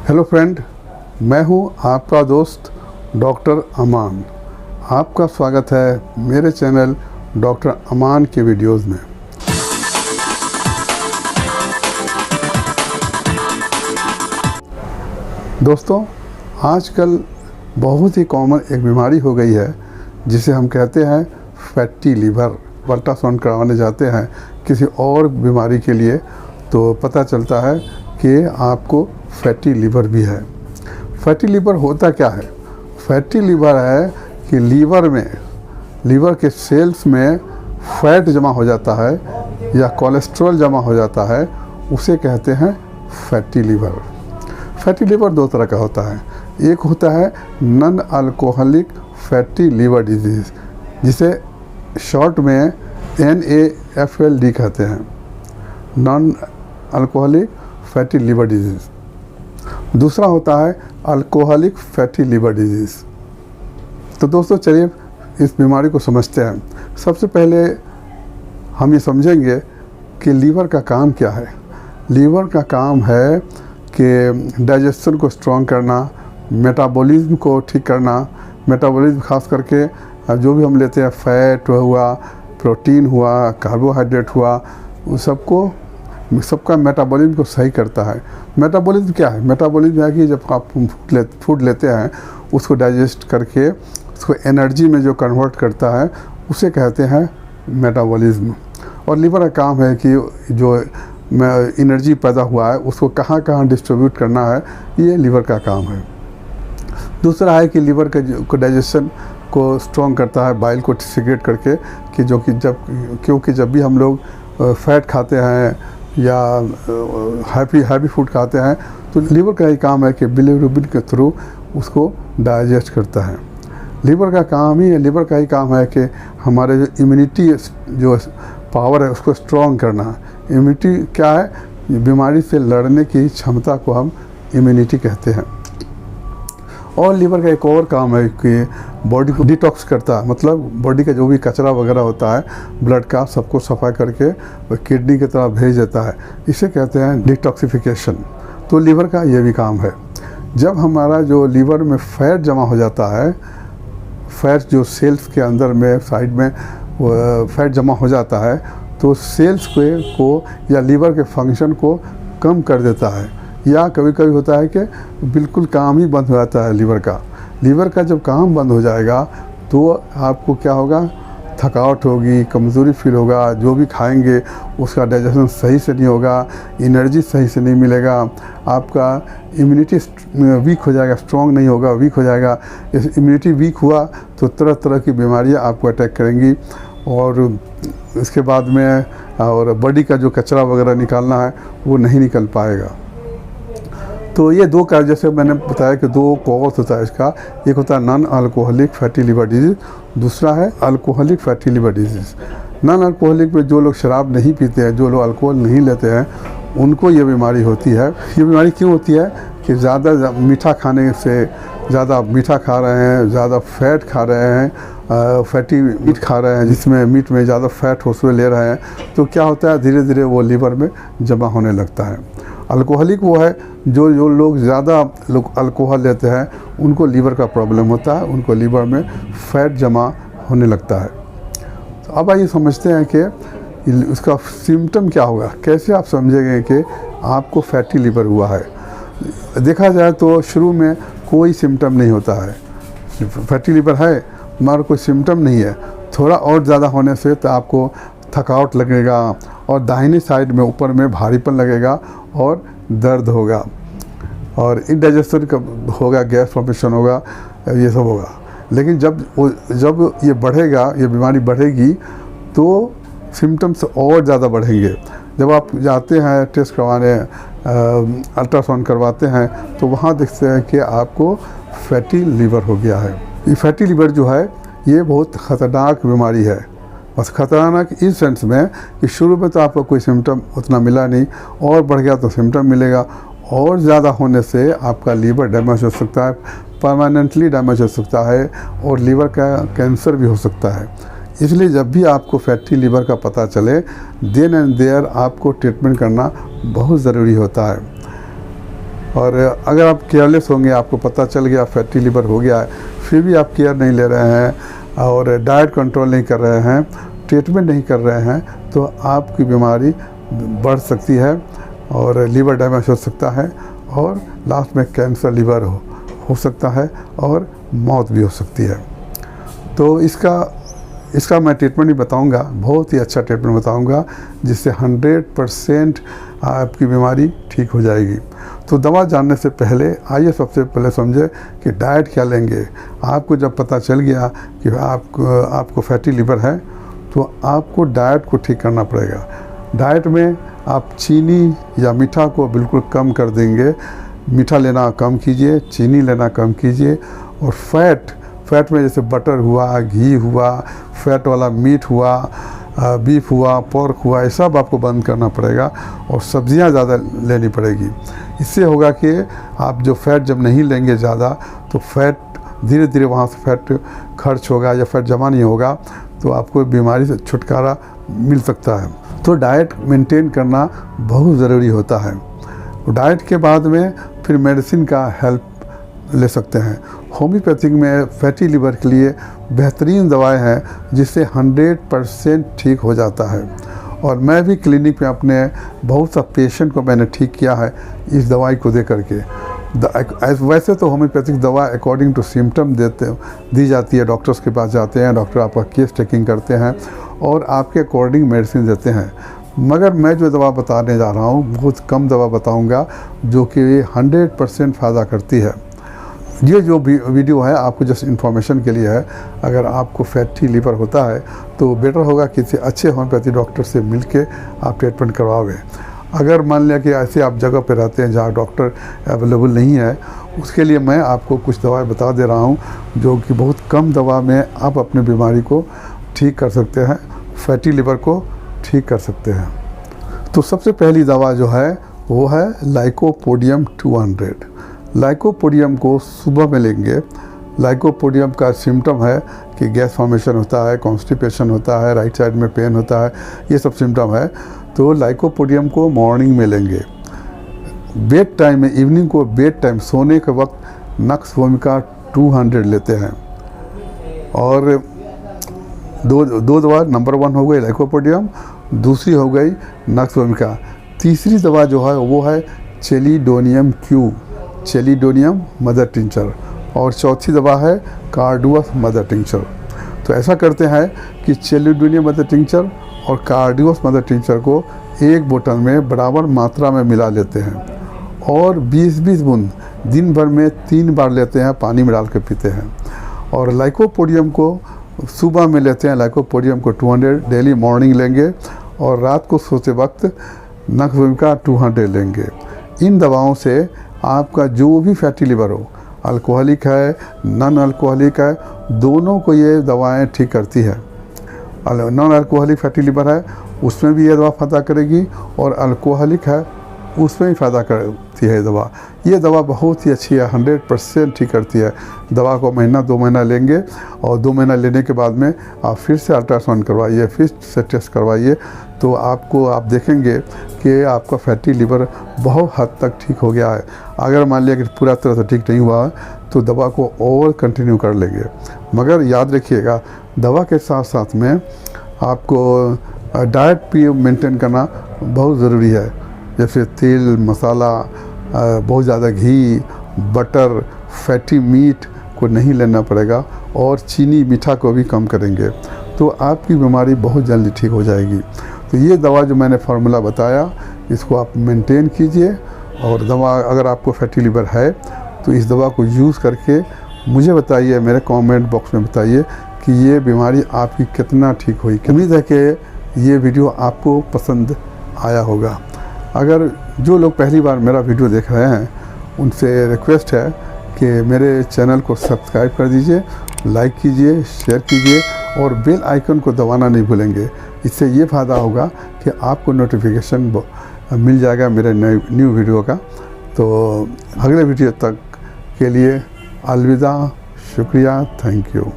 Hello friend, मैं हूं आपका दोस्त डॉक्टर अमान। आपका स्वागत है मेरे चैनल डॉक्टर अमान के वीडियोस में। दोस्तों, आजकल बहुत ही कॉमन एक बीमारी हो गई है जिसे हम कहते हैं फैटी लीवर। अल्ट्रासाउंड करवाने जाते हैं किसी और बीमारी के लिए तो पता चलता है कि आपको फैटी लीवर भी है। फैटी लीवर होता क्या है? फैटी लीवर है कि लीवर के सेल्स में फैट जमा हो जाता है या कोलेस्ट्रॉल जमा हो जाता है, उसे कहते हैं फैटी लीवर। फैटी लीवर दो तरह का होता है। एक होता है non alcoholic fatty liver disease, जिसे शॉर्ट में NAFLD कहते हैं, non alcoholic fatty liver disease. दूसरा होता है अल्कोहलिक फैटी लीवर डिजीज़। तो दोस्तों, चलिए इस बीमारी को समझते हैं। सबसे पहले हम ये समझेंगे कि लीवर का काम क्या है। लीवर का काम है कि डाइजेशन को स्ट्रॉन्ग करना, मेटाबॉलिज्म को ठीक करना। मेटाबॉलिज्म खास करके जो भी हम लेते हैं, फैट हुआ, प्रोटीन हुआ, कार्बोहाइड्रेट हुआ, उस सबका मेटाबॉलिज्म को सही करता है। मेटाबॉलिज्म क्या है? मेटाबॉलिज्म है कि जब आप फूड लेते हैं, उसको डाइजेस्ट करके उसको एनर्जी में जो कन्वर्ट करता है, उसे कहते हैं मेटाबॉलिज्म। और लीवर का काम है कि जो एनर्जी पैदा हुआ है उसको कहाँ कहाँ डिस्ट्रीब्यूट करना है, ये लीवर का काम है। दूसरा है कि लीवर को डाइजेशन को स्ट्रॉन्ग करता है, बाइल को सिक्रेट करके, क्योंकि जब भी हम लोग फैट खाते हैं या हैवी फूड खाते हैं तो लीवर का ही काम है कि बिलिरुबिन के थ्रू उसको डाइजेस्ट करता है। लीवर का ही काम है कि हमारे जो इम्यूनिटी जो पावर है उसको स्ट्रॉन्ग करना। इम्यूनिटी क्या है? बीमारी से लड़ने की क्षमता को हम इम्यूनिटी कहते हैं। और लीवर का एक और काम है कि बॉडी को डिटॉक्स करता है, मतलब बॉडी का जो भी कचरा वगैरह होता है ब्लड का, सबको सफा करके किडनी की तरफ भेज देता है। इसे कहते हैं डिटॉक्सिफिकेशन। तो लीवर का ये भी काम है। जब हमारा जो लीवर में फैट जमा हो जाता है, फैट जो सेल्स के अंदर में साइड में फैट जमा हो जाता है, तो सेल्स को या लीवर के फंक्शन को कम कर देता है, या कभी कभी होता है कि बिल्कुल काम ही बंद हो जाता है लीवर का जब काम बंद हो जाएगा तो आपको क्या होगा? थकावट होगी, कमज़ोरी फील होगा, जो भी खाएंगे उसका डाइजेशन सही से नहीं होगा, एनर्जी सही से नहीं मिलेगा, आपका इम्यूनिटी वीक हो जाएगा, स्ट्रॉन्ग नहीं होगा, वीक हो जाएगा। इम्यूनिटी वीक हुआ तो तरह तरह की बीमारियां आपको अटैक करेंगी, और इसके बाद में और बॉडी का जो कचरा वगैरह निकालना है वो नहीं निकल पाएगा। तो ये दो का, जैसे मैंने बताया कि दो कॉज होता है इसका। एक होता है non alcoholic fatty liver disease, दूसरा है alcoholic fatty liver disease. Non alcoholic में जो लोग शराब नहीं पीते हैं, जो लोग अल्कोहल नहीं लेते हैं, उनको ये बीमारी होती है। ये बीमारी क्यों होती है? कि ज़्यादा मीठा खाने से, ज़्यादा मीठा खा रहे हैं, ज़्यादा फैट खा रहे हैं, फैटी मीट खा रहे हैं, जिसमें मीट में ज़्यादा फैट उसमें ले रहे हैं, तो क्या होता है? धीरे धीरे वो लीवर में जमा होने लगता है। अल्कोहलिक वो है जो लोग ज़्यादा अल्कोहल लेते हैं, उनको लीवर का प्रॉब्लम होता है, उनको लीवर में फैट जमा होने लगता है। तो अब आइए समझते हैं कि उसका सिम्टम क्या होगा, कैसे आप समझेंगे कि आपको फैटी लीवर हुआ है। देखा जाए तो शुरू में कोई सिम्टम नहीं होता है, फैटी लीवर है मगर कोई सिम्टम नहीं है। थोड़ा और ज़्यादा होने से तो आपको थकावट लगेगा, और दाहिनी साइड में ऊपर में भारीपन लगेगा और दर्द होगा, और इंडाइजेशन होगा, गैस फॉर्मेशन होगा, ये सब होगा। लेकिन जब ये बढ़ेगा, ये बीमारी बढ़ेगी, तो सिम्टम्स और ज़्यादा बढ़ेंगे। जब आप जाते हैं टेस्ट करवाने, अल्ट्रासाउंड करवाते हैं, तो वहाँ देखते हैं कि आपको फैटी लीवर हो गया है। ये फैटी लीवर जो है ये बहुत ख़तरनाक बीमारी है। बस खतरनाक इस सेंस में कि शुरू में तो आपको कोई सिम्टम उतना मिला नहीं, और बढ़ गया तो सिम्टम मिलेगा, और ज़्यादा होने से आपका लीवर डैमेज हो सकता है, परमानेंटली डैमेज हो सकता है, और लीवर का कैंसर भी हो सकता है। इसलिए जब भी आपको फैटी लीवर का पता चले, देन एंड देयर आपको ट्रीटमेंट करना बहुत ज़रूरी होता है। और अगर आप केयरलेस होंगे, आपको पता चल गया फैटी लिवर हो गया है, फिर भी आप केयर नहीं ले रहे हैं और डाइट कंट्रोल नहीं कर रहे हैं, ट्रीटमेंट नहीं कर रहे हैं, तो आपकी बीमारी बढ़ सकती है और लिवर डैमेज हो सकता है और लास्ट में कैंसर लिवर हो सकता है और मौत भी हो सकती है। तो इसका मैं ट्रीटमेंट ही बताऊंगा, बहुत ही अच्छा ट्रीटमेंट बताऊंगा जिससे 100% आपकी बीमारी ठीक हो जाएगी। तो दवा जानने से पहले आइए सबसे पहले समझे कि डाइट क्या लेंगे। आपको जब पता चल गया कि आपको फैटी लिवर है तो आपको डाइट को ठीक करना पड़ेगा। डाइट में आप चीनी या मीठा को बिल्कुल कम कर देंगे, मीठा लेना कम कीजिए, चीनी लेना कम कीजिए और फैट में जैसे बटर हुआ, घी हुआ, फैट वाला मीट हुआ, बीफ हुआ, पोर्क हुआ, ये सब आपको बंद करना पड़ेगा और सब्जियां ज़्यादा लेनी पड़ेगी। इससे होगा कि आप जो फैट जब नहीं लेंगे ज़्यादा तो फैट धीरे धीरे वहाँ से फैट खर्च होगा या फैट जमा नहीं होगा, तो आपको बीमारी से छुटकारा मिल सकता है। तो डाइट मेंटेन करना बहुत ज़रूरी होता है। डाइट के बाद में फिर मेडिसिन का हेल्प ले सकते हैं। होम्योपैथिक में फैटी लिवर के लिए बेहतरीन दवाएं हैं जिससे 100% ठीक हो जाता है। और मैं भी क्लिनिक में अपने बहुत सा पेशेंट को मैंने ठीक किया है इस दवाई को दे करके। वैसे तो होम्योपैथिक दवा अकॉर्डिंग टू सिम्टम दी जाती है, डॉक्टर्स के पास जाते हैं, डॉक्टर आपका केस टेकिंग करते हैं और आपके अकॉर्डिंग मेडिसिन देते हैं। मगर मैं जो दवा बताने जा रहा हूँ बहुत कम दवा बताऊँगा जो कि 100% फ़ायदा करती है। ये जो वीडियो है आपको जस्ट इन्फॉर्मेशन के लिए है। अगर आपको फैटी लिवर होता है तो बेटर होगा किसी अच्छे होम्योपैथी डॉक्टर से मिलके आप ट्रीटमेंट करवावें। अगर मान लिया कि ऐसे आप जगह पे रहते हैं जहाँ डॉक्टर अवेलेबल नहीं है, उसके लिए मैं आपको कुछ दवाएं बता दे रहा हूँ जो कि बहुत कम दवा में आप अपनी बीमारी को ठीक कर सकते हैं, फैटी लिवर को ठीक कर सकते हैं। तो सबसे पहली दवा जो है वो है लाइकोपोडियम 200। लाइकोपोडियम को सुबह में लेंगे। लाइकोपोडियम का सिम्टम है कि गैस फॉर्मेशन होता है, कॉन्स्टिपेशन होता है, राइट साइड में पेन होता है, ये सब सिम्टम है। तो लाइकोपोडियम को मॉर्निंग में लेंगे। बेड टाइम में, इवनिंग को बेड टाइम सोने के वक्त नक्स वोमिका 200 लेते हैं। और दो दवा, नंबर 1 हो गई लाइकोपोडियम, दूसरी हो गई नक्स वोमिका। तीसरी दवा जो है वो है chelidonium Q, chelidonium mother tincture, और चौथी दवा है कार्डुअस मदर टिंचर। तो ऐसा करते हैं कि चेलिडोनियम मदर टिंचर और कार्डुअस मदर टिंचर को एक बोतल में बराबर मात्रा में मिला लेते हैं और 20-20 बूंद दिन भर में 3 बार लेते हैं, पानी में डाल के पीते हैं। और लाइकोपोडियम को सुबह में लेते हैं, लाइकोपोडियम को 200 डेली मॉर्निंग लेंगे और रात को सोते वक्त नक्स वोमिका 200 लेंगे। इन दवाओं से आपका जो भी फैटी लिवर हो, अल्कोहलिक है, नॉन अल्कोहलिक है, दोनों को ये दवाएं ठीक करती है। नॉन अल्कोहलिक फैटी लिवर है उसमें भी ये दवा फ़ायदा करेगी और अल्कोहलिक है उसमें भी फ़ायदा करती है दवा। ये दवा बहुत ही अच्छी है, 100% ठीक करती है। दवा को महीना 2 महीना लेंगे और 2 महीना लेने के बाद में आप फिर से अल्ट्रासाउंड करवाइए, फिर से टेस्ट करवाइए, तो आप देखेंगे कि आपका फैटी लिवर बहुत हद तक ठीक हो गया है। अगर मान लिया कि पूरा तरह से ठीक नहीं हुआ तो दवा को और कंटिन्यू कर लेंगे। मगर याद रखिएगा दवा के साथ साथ में आपको डाइट भी मेंटेन करना बहुत ज़रूरी है। जैसे तेल, मसाला, बहुत ज़्यादा घी, बटर, फैटी मीट को नहीं लेना पड़ेगा और चीनी, मीठा को भी कम करेंगे तो आपकी बीमारी बहुत जल्दी ठीक हो जाएगी। तो ये दवा जो मैंने फार्मूला बताया इसको आप मेंटेन कीजिए। और दवा अगर आपको फैटी लिवर है तो इस दवा को यूज़ करके मुझे बताइए, मेरे कमेंट बॉक्स में बताइए कि ये बीमारी आपकी कितना ठीक हुई। उम्मीद है कि ये वीडियो आपको पसंद आया होगा। अगर जो लोग पहली बार मेरा वीडियो देख रहे हैं उनसे रिक्वेस्ट है कि मेरे चैनल को सब्सक्राइब कर दीजिए, लाइक कीजिए, शेयर कीजिए और बेल आइकन को दबाना नहीं भूलेंगे। इससे ये फ़ायदा होगा कि आपको नोटिफिकेशन मिल जाएगा मेरे न्यू वीडियो का। तो अगले वीडियो तक के लिए अलविदा, शुक्रिया, थैंक यू।